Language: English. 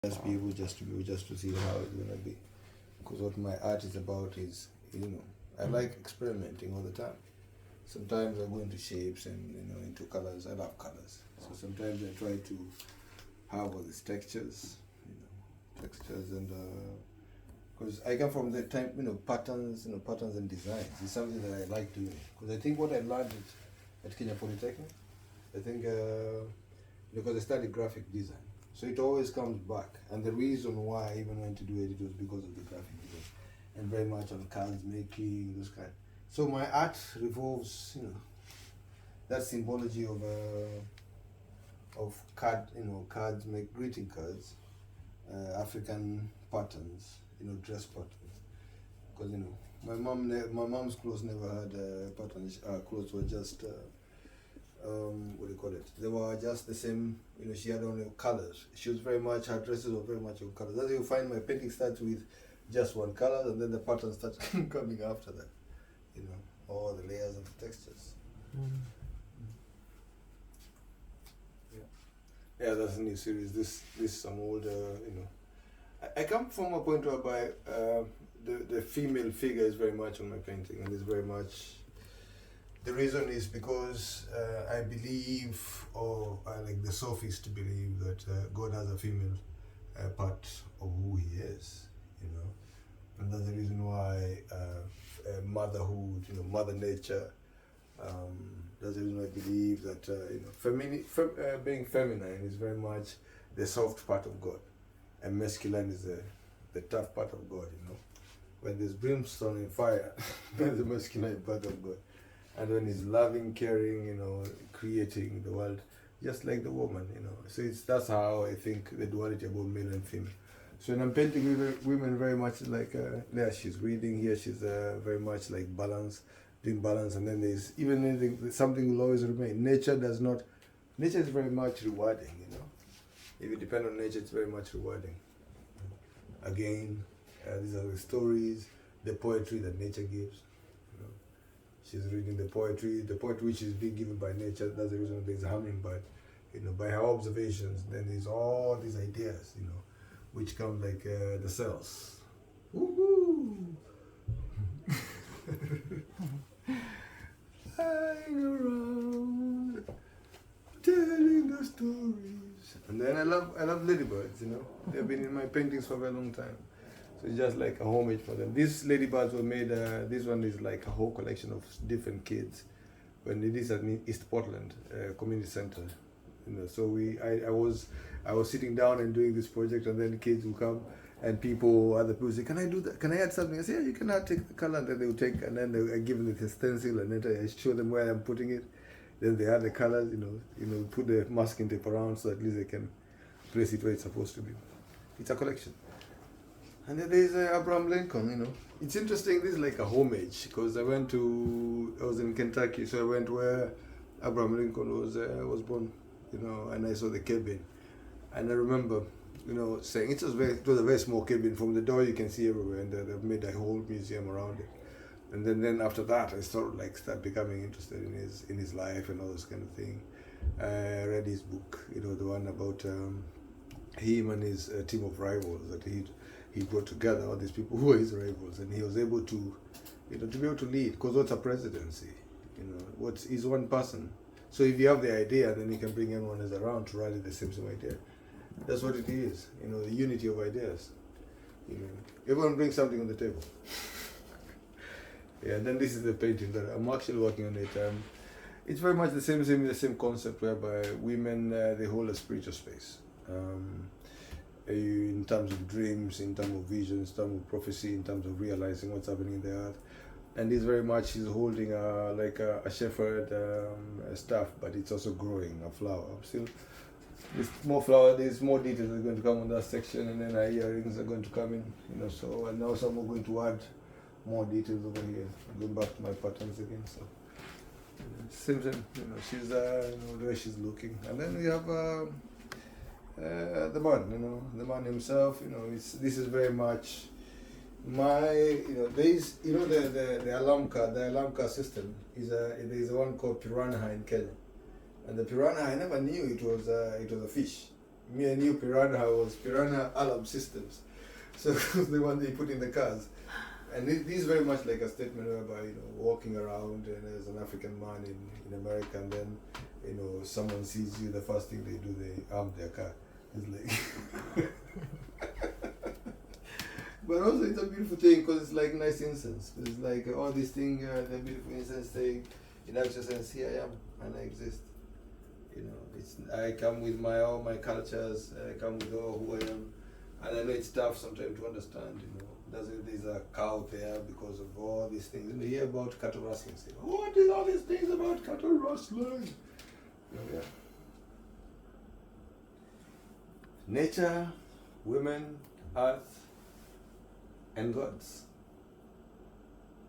just be able just to see how it's gonna be. Because what my art is about is, I like experimenting all the time. Sometimes I go into shapes and into colors. I love colors, so sometimes I try to have all these textures and because I come from the time patterns, patterns and designs. It's something that I like doing. Because I think what I learned at Kenya Polytechnic, I think because I studied graphic design, so it always comes back. And the reason why I even went to do it was because of the graphic design, and very much on cards making, those kind. So my art revolves, that symbology of cards, make greeting cards, African patterns, dress patterns. Because my mom's clothes never had patterns. Clothes were just what do you call it? They were just the same. She had only colors. She was very much, her dresses were very much of colors. That's why you find my painting starts with just one color, and then the pattern starts coming after that. All the layers and the textures. Yeah, that's a new series. This some older, I come from a point whereby the female figure is very much on my painting, and is very much. The reason is because I believe, or I like the sophists believe, that God has a female part of who He is, and that's the reason why motherhood, Mother Nature. That's the reason I believe that being feminine is very much the soft part of God, and masculine is the tough part of God. When there's brimstone and fire, that's the masculine part of God, and when He's loving, caring, creating the world, just like the woman, So that's how I think the duality about male and female. So when I'm painting women, very much like there she's reading, here she's very much like balance. Doing balance, and then there's even anything, something will always remain. Nature is very much rewarding, If you depend on nature, it's very much rewarding. Again, these are the stories, the poetry that nature gives. She's reading the poetry which is being given by nature. That's the reason there's a hummingbird, by her observations. Then there's all these ideas, which come like the cells. Woohoo! Flying around, telling the stories. And then I love ladybirds, They've been in my paintings for a very long time. So it's just like a homage for them. These ladybirds were made, this one is like a whole collection of different kids. When it is at East Portland Community Center. So I was sitting down and doing this project, and then kids will come. And other people say, can I do that? Can I add something? I say, yeah, you can take the color. And then they will take, and then I give them the stencil, and then I show them where I'm putting it. Then they add the colors, put the masking tape around so at least they can place it where it's supposed to be. It's a collection. And then there's Abraham Lincoln, It's interesting, this is like a homage, because I was in Kentucky, so I went where Abraham Lincoln was born, and I saw the cabin. And I remember, saying it was a very small cabin. From the door you can see everywhere, and they've made a whole museum around it. And then after that, I start becoming interested in his life and all this kind of thing. I read his book, the one about him and his team of rivals that he brought together, all these people who were his rivals, and he was able to, to be able to lead. Because what's a presidency? He's one person. So if you have the idea, then you can bring everyone else around to rally the same idea. That's what it is, the unity of ideas. Everyone brings something on the table. Yeah, and then this is the painting that I'm actually working on it. It's very much the same concept, whereby women, they hold a spiritual space. In terms of dreams, in terms of visions, in terms of prophecy, in terms of realizing what's happening in the earth. And this very much is holding like a shepherd staff, but it's also growing a flower. There's more flower, there's more details are going to come on that section, and then our earrings are going to come in, so, and now some are going to add more details over here, going back to my patterns again, so. Same, she's, the way she's looking. And then we have the man himself, this is very much there's, the Alamka system there's one called piranha in Kenya. And the piranha, I never knew it was a fish. me and you, Piranha was Piranha Alarm Systems. So the one they put in the cars. And this is very much like a statement whereby, you know, walking around and as an African man in America, and then, you know, someone sees you, the first thing they do, they arm their car. It's like... But also it's a beautiful thing because it's like nice incense. It's like all these things, the beautiful incense saying, in actual sense, here I am and I exist. You know, it's I come with all my cultures, I come with all who I am. And I know it's tough sometimes to understand, you know. There's a cow there because of all these things. And you hear about cattle rustling, say, what is all these things about cattle rustling? Yeah. Nature, women, earth, and gods.